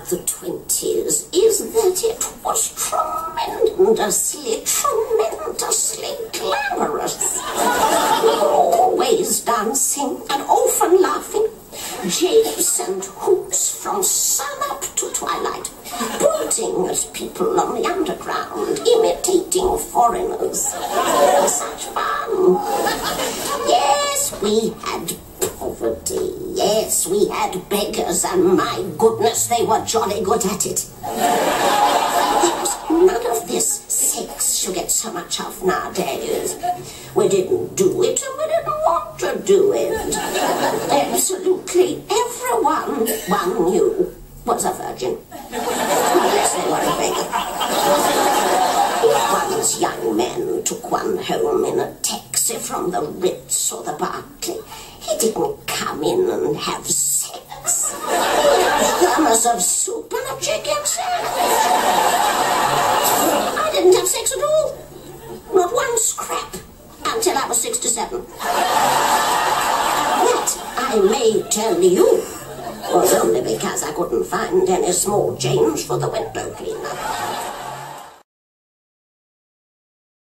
about the 20s is that it was tremendously glamorous. We were always dancing and often laughing, japes and hoops from sun-up to twilight, bolting at people on the underground, imitating foreigners. Such fun. Yes, we had poverty. Yes, we had beggars, and my goodness, they were jolly good at it. There was none of this sex you get so much of nowadays. We didn't do it, and we didn't want to do it. Absolutely everyone one knew was a virgin, unless they were a beggar. If one's young man took one home in a taxi from the Ritz or the Berkeley, he didn't come in and have sex. A thermos of soup and a chicken sandwich. I didn't have sex at all. Not one scrap. Until I was 67. That, I may tell you, was only because I couldn't find any small change for the window cleaner.